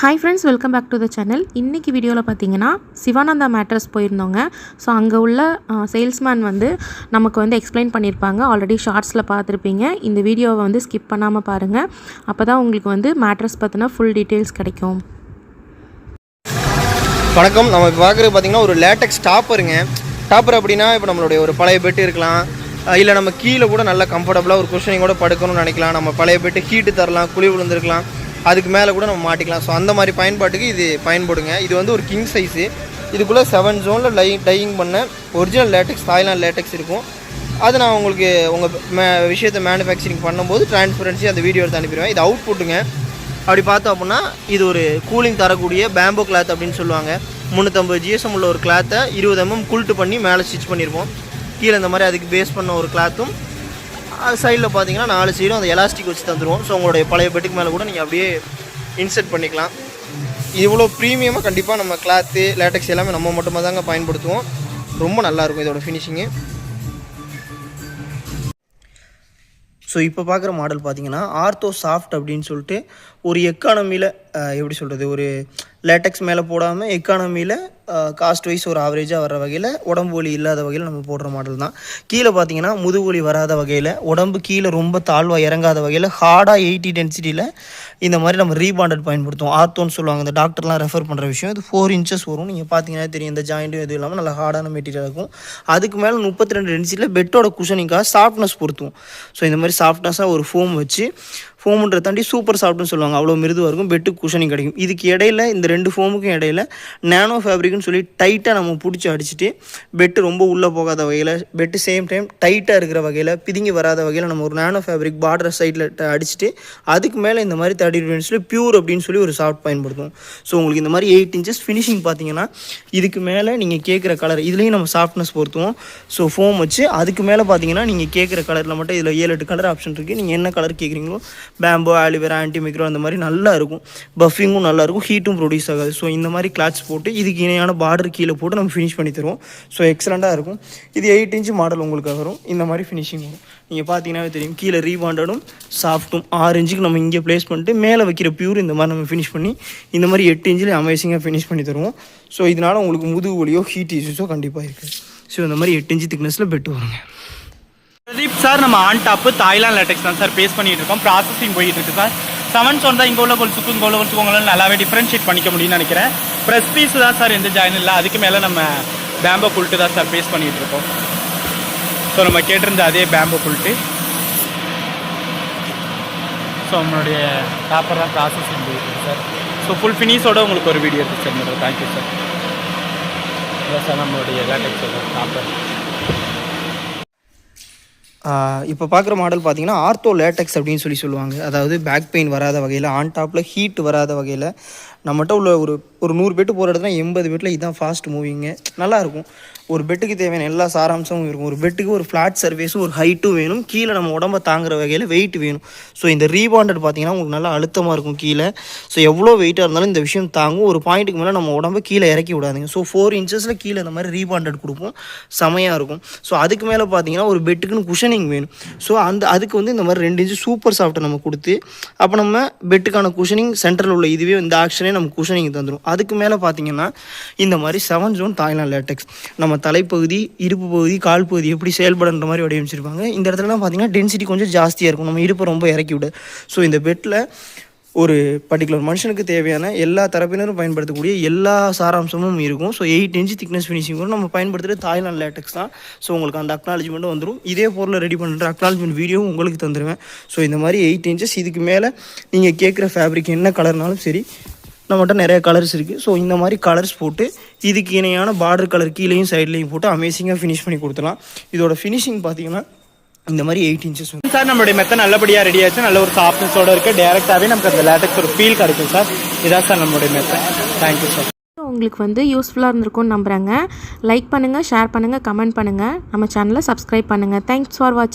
Hi friends, welcome back to the channel. இன்றைக்கி வீடியோவில் பார்த்தீங்கன்னா சிவானந்தா மேட்ரஸ் போயிருந்தோங்க. ஸோ அங்கே உள்ள சேல்ஸ்மேன் நமக்கு எக்ஸ்பிளைன் பண்ணியிருப்பாங்க. ஆல்ரெடி ஷார்ட்ஸில் பார்த்துருப்பீங்க. இந்த வீடியோவை ஸ்கிப் பண்ணாமல் பாருங்கள். அப்போ தான் உங்களுக்கு மேட்ரஸ் பற்றின ஃபுல் டீட்டெயில்ஸ் கிடைக்கும். வணக்கம். நம்ம இப்போ பார்க்குறது பார்த்திங்கன்னா ஒரு லேட்டக்ஸ் டாப்பருங்க. டாப்பர் அப்படின்னா இப்போ நம்மளுடைய ஒரு பழைய பெட்டு இருக்கலாம், இல்லை நம்ம கீழே கூட நல்லா கம்ஃபர்டபுளாக ஒரு குஷனிங் கூட படுக்கணும்னு நினைக்கலாம். நம்ம பழைய பெட்டு ஹீட்டு தரலாம், குழி விழுந்துருக்கலாம், அதுக்கு மேலே கூட நம்ம மாட்டிக்கலாம். ஸோ அந்த மாதிரி பயன்பாட்டுக்கு இது பயன்படுங்க. இது ஒரு கிங் சைஸு. இதுக்குள்ளே 7 ஜோனில் டையிங் பண்ண ஒரிஜினல் லேட்டக்ஸ், தாய்லாந்து லேட்டக்ஸ் இருக்கும். அது நான் உங்களுக்கு உங்கள் விஷயத்தை மேனுஃபேக்சரிங் பண்ணும்போது டிரான்ஸ்பரன்சி அந்த வீடியோ எடுத்து அனுப்பிடுவேன். இது அவுட் புட்டுங்க. அப்படி பார்த்தோம் அப்படின்னா இது ஒரு கூலிங் தரக்கூடிய பேம்போ கிளாத் அப்படின்னு சொல்லுவாங்க. 350 GSM உள்ள ஒரு கிளாத்தை 20 mm குல்ட்டு பண்ணி மேலே ஸ்டிச் பண்ணியிருப்போம். கீழே இந்த மாதிரி அதுக்கு பேஸ் பண்ண ஒரு கிளாத்தும், சைடில் பார்த்தீங்கன்னா 4 சைடும் அந்த எலாஸ்டிக் வச்சு தந்துடுவோம். ஸோ உங்களுடைய பழைய பெட்டுக்கு மேலே கூட நீங்கள் அப்படியே இன்செர்ட் பண்ணிக்கலாம். இவ்வளோ ப்ரீமியமாக கண்டிப்பாக நம்ம கிளாத்து லேட்டக்ஸ் எல்லாமே நம்ம மட்டுமாக தாங்க பயன்படுத்துவோம். ரொம்ப நல்லாயிருக்கும் இதோட ஃபினிஷிங்கு. ஸோ இப்போ பார்க்குற மாடல் பார்த்தீங்கன்னா ஆர்த்தோ சாஃப்ட் அப்படின்னு சொல்லிட்டு ஒரு எக்கானமியில் எப்படி சொல்கிறது, ஒரு லேட்டக்ஸ் மேலே போடாமல் எக்கானமியில் காஸ்ட் வைஸ் ஒரு ஆவரேஜாக வர வகையில், உடம்பு வலி இல்லாத வகையில் நம்ம போடுற மாடல் தான். கீழே பார்த்தீங்கன்னா முதுகு வலி வராத வகையில், உடம்பு கீழே ரொம்ப தாழ்வாக இறங்காத வகையில், ஹார்டாக 80 டென்சிட்டியில் இந்த மாதிரி நம்ம ரீபாண்டட் பயன்படுத்துவோம். ஆர்த்தோன்னு சொல்லுவாங்க, இந்த டாக்டர்லாம் ரெஃபர் பண்ணுற விஷயம். இது 4 inches வரும். நீங்கள் பார்த்தீங்கன்னா தெரியும், இந்த ஜாயிண்ட்டும் எதுவும் இல்லாமல் நல்லா ஹார்டான மெட்டீரியல் இருக்கும். அதுக்கு மேலே 32 டென்சிட்டியில் பெட்டோட குஷனிங்காக சாஃப்ட்னஸ் பொறுத்துவோம். ஸோ இந்த மாதிரி சாஃப்ட்னஸாக ஒரு ஃபோம் வச்சு, ஃபோமுன்ற தாண்டி சூப்பர் சாஃப்ட்னு சொல்லுவாங்க, அவ்வளோ மிருதுவாக இருக்கும். பெட்டு குஷனிங் கிடைக்கும். இதுக்கு இடையில இந்த 2 ஃபோமுக்கும் இடையில நேனோ ஃபேப்ரிக்னு சொல்லி டைட்டாக நம்ம பிடிச்சி அடிச்சுட்டு, பெட்டு ரொம்ப உள்ளே போகாத வகையில், பெட்டு சேம் டைம் டைட்டாக இருக்கிற வகையில், பிதுங்கி வராத வகையில் நம்ம ஒரு நேனோ ஃபேப்ரிக் பார்டர் சைடில் அடிச்சுட்டு, அதுக்கு மேலே இந்த மாதிரி 32 inches பியூர் அப்படின்னு சொல்லி ஒரு சாஃப்ட் பயன்படுத்தும். ஸோ உங்களுக்கு இந்த மாதிரி 8 inches ஃபினிஷிங் பார்த்தீங்கன்னா, இதுக்கு மேலே நீங்கள் கேட்குற கலர், இதுலேயும் நம்ம சாஃப்ட்னஸ் பொறுத்துவோம். ஸோ ஃபோம் வச்சு அதுக்கு மேலே பார்த்தீங்கன்னா நீங்கள் கேட்குற கலரில் மட்டும் இதில் 7-8 கலர் ஆப்ஷன் இருக்குது. நீங்கள் என்ன கலர் கேட்குறீங்களோ, பேம்போ, ஆலிவேரா, ஆன்டிமைக்ரோ அந்த மாதிரி நல்லா இருக்கும். பஃபிங்கும் நல்லாயிருக்கும், ஹீட்டும் ப்ரொடியூஸ் ஆகாது. ஸோ இந்த மாதிரி கிளாத்ஸ் போட்டு இதுக்கு இணையான பார்டர் கீழே போட்டு நம்ம ஃபினிஷ் பண்ணி தருவோம். ஸோ எக்ஸலண்ட்டாக இருக்கும். இது 8 inch மாடல் உங்களுக்கு வரும். இந்த மாதிரி ஃபினிஷிங் வரும். நீங்கள் பார்த்தீங்கன்னாவே தெரியும், கீழே ரீபாண்டடும் சாஃப்ட்டும் 6 inch நம்ம இங்கே ப்ளேஸ் பண்ணிட்டு மேலே வைக்கிற பியூர் இந்த மாதிரி நம்ம ஃபினிஷ் பண்ணி இந்த மாதிரி 8 inch அமேசிங்காக ஃபினிஷ் பண்ணி தருவோம். ஸோ இதனால் உங்களுக்கு முதுகு வலியோ ஹீட் இஷ்யூஸோ கண்டிப்பாக இருக்குது. ஸோ இந்த மாதிரி 8 inch திக்னஸில் பெட்டு வருங்க. பிரதீப் சார், நம்ம ஆன் டாப்பு தாய்லாந்து லேட்டக்ஸ் தான் சார் பேஸ் பண்ணிட்டு இருக்கோம். ப்ராசஸிங் போயிட்டு இருக்கு சார். 7 zone தான். இங்கே உள்ள கொலுசுக்கும் இங்கே உள்ள கொலுசுக்கும் நல்லாவே டிஃப்ரென்ஷியேட் பண்ணிக்க முடியும்னு நினைக்கிறேன். ப்ரெஸ் பீஸ் தான் சார், எந்த ஜாயின் இல்லை. அதுக்கு மேலே நம்ம பேம்போ குல்ட்டு தான் சார் பேஸ் பண்ணிட்டு இருக்கோம். ஸோ நம்ம கேட்டிருந்த அதே பேம்போ குல்ட்டு. ஸோ நம்மளுடைய டாப்பர் தான் ப்ராசஸிங் போயிட்டு இருக்கு சார். ஸோ ஃபுல் ஃபினிஷோட உங்களுக்கு ஒரு வீடியோ இருக்குது சார். Thank you sir. இதான் சார் நம்மளுடைய லேட்டக்ஸோட டாப்பர். இப்போ பார்க்குற மாடல் பார்த்தீங்கன்னா ஆர்த்தோ லேட்டக்ஸ் அப்படின்னு சொல்லுவாங்க. அதாவது பேக் பெயின் வராத வகையில், ஆன் டாப்பில் ஹீட் வராத வகையில், நம்மகிட்ட உள்ள ஒரு 100 பெட்டு போகிற இடத்துல 80 பெட்டில் இதுதான் ஃபாஸ்ட் மூவிங்கு. நல்லாயிருக்கும். ஒரு பெட்டுக்கு தேவையான எல்லா சாராம்சமும் இருக்கும். ஒரு பெட்டுக்கு ஒரு ஃப்ளாட் சர்ஃபேஸும் ஒரு ஹைட்டும் வேணும். கீழே நம்ம உடம்ப தாங்குற வகையில் வெயிட் வேணும். ஸோ இந்த ரீபாண்டட் பார்த்தீங்கன்னா உங்களுக்கு நல்லா அழுத்தமாக இருக்கும் கீழே. ஸோ எவ்வளோ வெயிட்டாக இருந்தாலும் இந்த விஷயம் தாங்கும். ஒரு பாயிண்ட்டுக்கு மேலே நம்ம உடம்ப கீழே இறக்கி விடாதுங்க. ஸோ 4 inches கீழே இந்த மாதிரி ரீபாண்டட் கொடுப்போம். செமையாக இருக்கும். ஸோ அதுக்கு மேலே பார்த்தீங்கன்னா ஒரு பெட்டுக்குன்னு குஷனிங் வேணும். ஸோ அதுக்கு இந்த மாதிரி 2 inch சூப்பர் சாஃப்ட்டை நம்ம கொடுத்து, அப்போ நம்ம பெட்டுக்கான குஷனிங் சென்டரில் உள்ள இதுவே இந்த ஆக்ஷனே நம்ம குஷனிங் தந்துடும். அதுக்கு மேலே பார்த்தீங்கன்னா இந்த மாதிரி 7 zone தாய்லாந்து லேட்டக்ஸ் நம்ம தலைப்பகுதி, இடுப்பு பகுதி, கால் பகுதி எப்படி செயல்படுற மாதிரி வடிவமைச்சிருப்பாங்க. இந்த இடத்துலலாம் பார்த்தீங்கன்னா டென்சிட்டி கொஞ்சம் ஜாஸ்தியாக இருக்கும். நம்ம இடுப்பை ரொம்ப இறக்கி விட. ஸோ இந்த பெட்டில் ஒரு பர்டிகுலர் மனுஷனுக்கு தேவையான எல்லா தரப்பினரும் பயன்படுத்தக்கூடிய எல்லா சாராம்சமும் இருக்கும். ஸோ 8 inch திக்னஸ் ஃபினிஷிங் வரும். நம்ம பயன்படுத்துகிறது தாய்லாந்து லேட்டக்ஸ் தான். ஸோ உங்களுக்கு அந்த அக்னாலஜ்மெண்ட்டும் வந்துடும். இதே பொருளை ரெடி பண்ணுற அக்னாலஜ்மெண்ட் வீடியோவும் உங்களுக்கு தந்துடுவேன். ஸோ இந்த மாதிரி 8 inches. இதுக்கு மேலே நீங்கள் கேட்குற ஃபேப்ரிக் என்ன கலர்னாலும் சரி, நம்மகிட்ட நிறைய கலர்ஸ் இருக்குது. ஸோ இந்த மாதிரி கலர்ஸ் போட்டு இதுக்கு இணையான பார்டர் கலர் கீழேயும் சைட்லேயும் போட்டு அமேசிங்காக ஃபினிஷ் பண்ணி கொடுத்துலாம். இதோட ஃபினிஷிங் பார்த்தீங்கன்னா இந்த மாதிரி 8 inches சார். நம்மளுடைய மெத்தட் நல்லபடியாக ரெடி ஆச்சு. நல்ல ஒரு சாஃப்ட்னஸோட இருக்குது. டேரெக்டாகவே நமக்கு அந்த லேட்டக்ஸ் ஒரு ஃபீல் கிடைக்கும் சார். இதான் சார் நம்மளுடைய மெத்தட். Thank you sir. உங்களுக்கு யூஸ்ஃபுல்லாக இருந்திருக்கும்னு நம்புகிறேங்க. லைக் பண்ணுங்கள், ஷேர் பண்ணுங்கள், கமெண்ட் பண்ணுங்கள். நம்ம சேனலை சப்ஸ்கிரைப் பண்ணுங்கள். தேங்க்ஸ் ஃபார் வாட்சிங்.